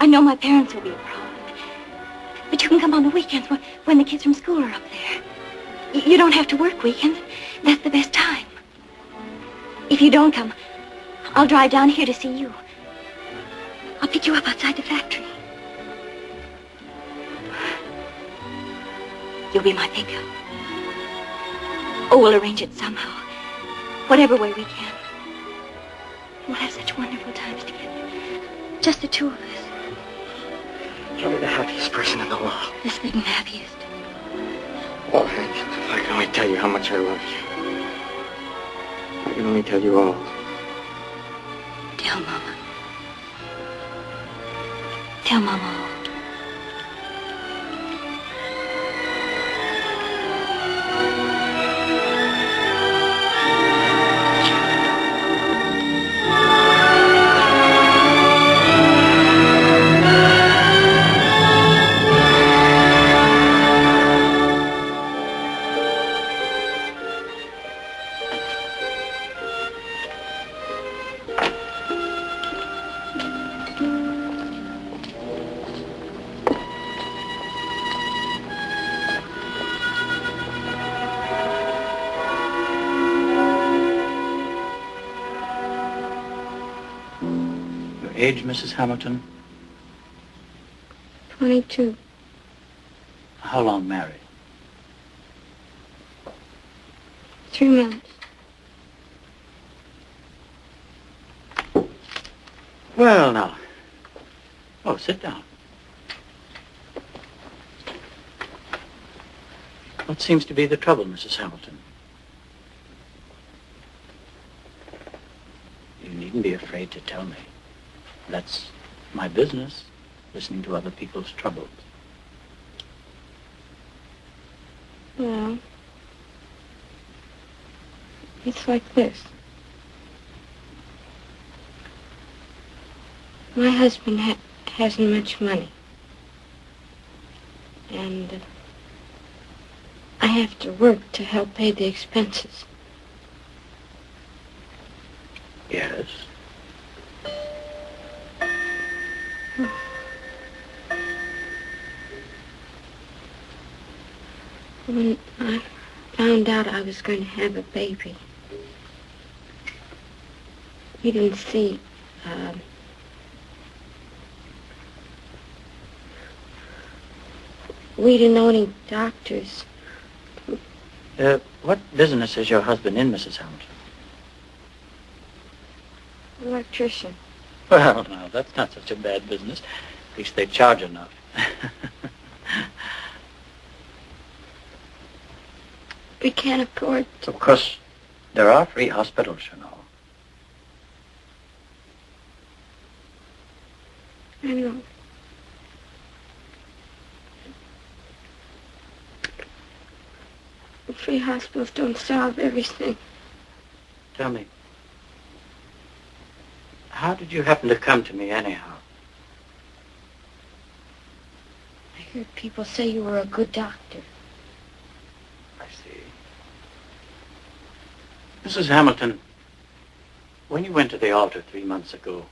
I know my parents will be a problem. But you can come on the weekends when the kids from school are up there. You don't have to work weekends. That's the best time. If you don't come, I'll drive down here to see you. I'll pick you up outside the factory. You'll be my pickup. Oh, we'll arrange it somehow. Whatever way we can. We'll have such wonderful times together. Just the two of us. You're the happiest person in the world. The second happiest. Oh, Angela, if I could only tell you how much I love you. I can only tell you all. Tell Mama. Tell Mama all. Age, Mrs. Hamilton? 22. How long married? 3 months. Well, now. Oh, sit down. What seems to be the trouble, Mrs. Hamilton? You needn't be afraid to tell me. That's my business, listening to other people's troubles. Well, it's like this. My husband hasn't much money. And I have to work to help pay the expenses. Yes. When I found out I was going to have a baby, we didn't see, we didn't know any doctors. What business is your husband in, Mrs. Hamilton? Electrician. Well, now, that's not such a bad business. At least they charge enough. We can't afford to. Of course, there are free hospitals, you know. I know. The free hospitals don't solve everything. Tell me, how did you happen to come to me anyhow? I heard people say you were a good doctor. I see. Mrs. Hamilton, when you went to the altar 3 months ago,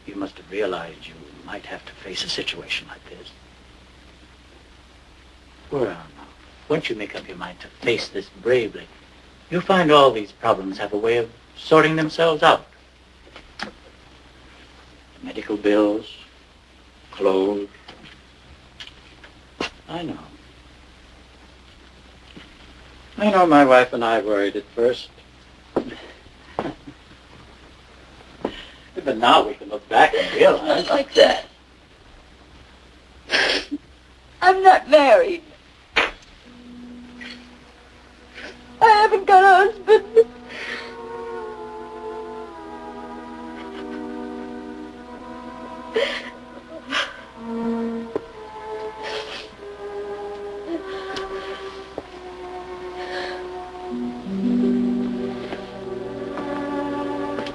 you must have realized you might have to face a situation like this. Well, now, once you make up your mind to face this bravely, you'll find all these problems have a way of sorting themselves out. Medical bills, clothes. I know. I know my wife and I worried at first. But now we can look back and realize. Not like that. I'm not married. I haven't got a husband.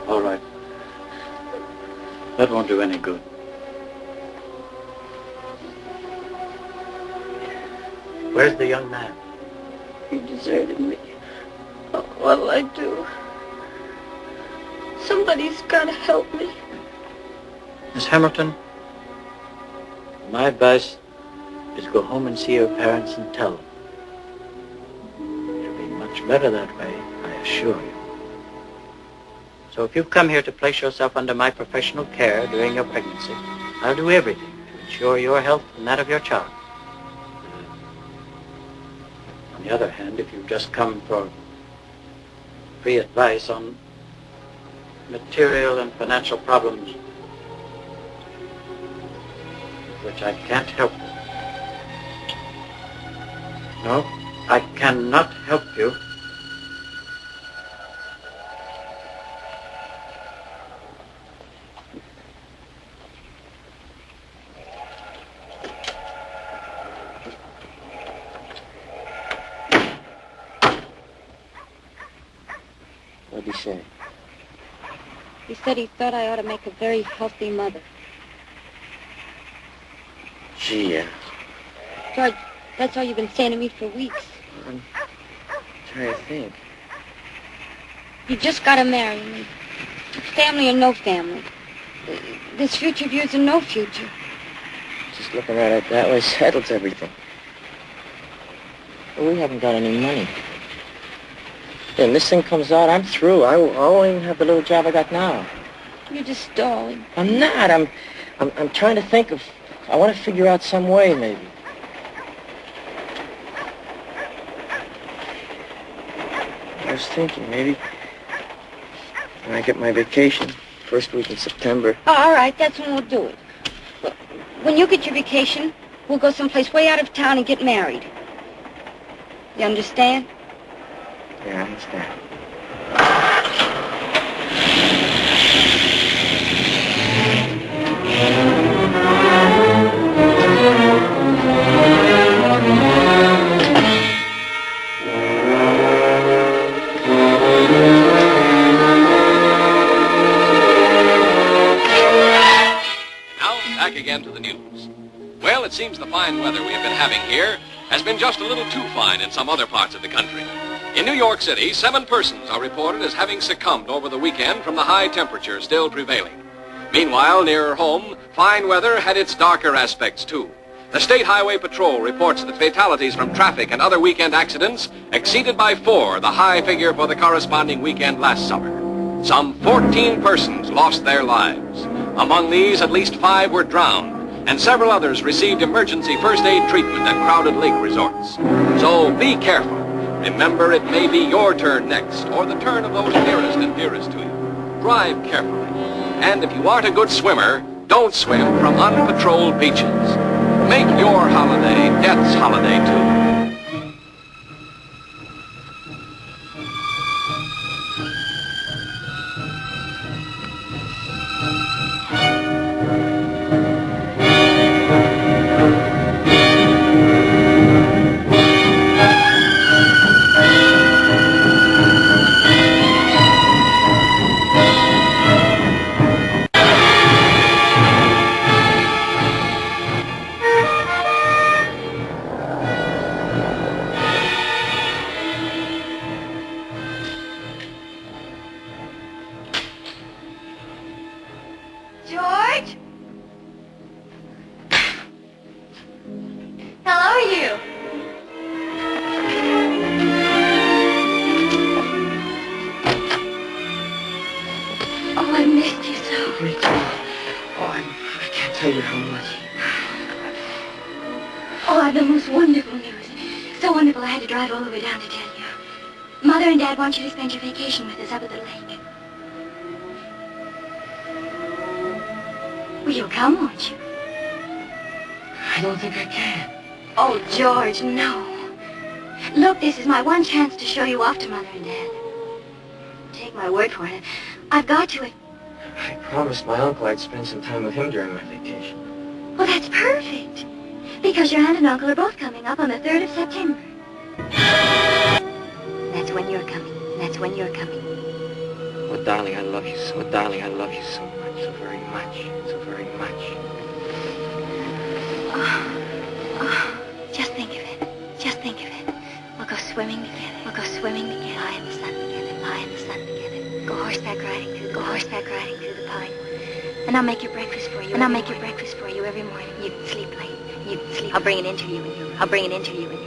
All right. That won't do any good. Where's the young man? He deserted me. What'll I do? Somebody's got to help me. Miss Hamilton, My advice is go home and see your parents and tell them. It'll be much better that way, I assure you. So if you've come here to place yourself under my professional care during your pregnancy, I'll do everything to ensure your health and that of your child. On the other hand, if you've just come for free advice on material and financial problems, which I can't help. No, I cannot help you. What'd he say? He said he thought I ought to make a very healthy mother. Gee, George, that's all you've been saying to me for weeks. I'm trying to think. You just got to marry me. Family or no family. This future of yours or no future. Just looking at it that way settles everything. Well, we haven't got any money. When this thing comes out, I'm through. I won't even have the little job I got now. You're just stalling. I'm not. I'm trying to think of... I want to figure out some way, maybe. I was thinking, maybe when I get my vacation, first week in September. Oh, all right, that's when we'll do it. When you get your vacation, we'll go someplace way out of town and get married. You understand? Yeah, I understand. Back again to the news. Well, it seems the fine weather we have been having here has been just a little too fine in some other parts of the country. In New York City, 7 persons are reported as having succumbed over the weekend from the high temperature still prevailing. Meanwhile, nearer home, fine weather had its darker aspects too. The State Highway Patrol reports that fatalities from traffic and other weekend accidents exceeded by 4 the high figure for the corresponding weekend last summer. Some 14 persons lost their lives. Among these, at least 5 were drowned, and several others received emergency first aid treatment at crowded lake resorts. So be careful. Remember, it may be your turn next, or the turn of those nearest and dearest to you. Drive carefully. And if you aren't a good swimmer, don't swim from unpatrolled beaches. Make your holiday Death's holiday, too. George? How are you? Oh, I missed you so. Me too. Oh, I can't tell you how much. Oh, I've the most wonderful news. So wonderful I had to drive all the way down to tell you. Mother and Dad want you to spend your vacation with us up at the lake. Well, you'll come, won't you? I don't think I can. Oh, George, no. Look, this is my one chance to show you off to Mother and Dad. Take my word for it. I've got to. I promised my uncle I'd spend some time with him during my vacation. Well, that's perfect. Because your aunt and uncle are both coming up on the 3rd of September. That's when you're coming. That's when you're coming. Oh, darling, I love you so. Darling, I love you so much. So very much. So very much. Oh, just think of it. Just think of it. We'll go swimming together. We'll go swimming together. Lie in the sun together. Lie in the sun together. Go horseback riding through the pine woods. And I'll make your breakfast for you. And I'll make your breakfast for you every morning. You can sleep late. You can sleep. I'll bring it into you, and I'll bring it into you, and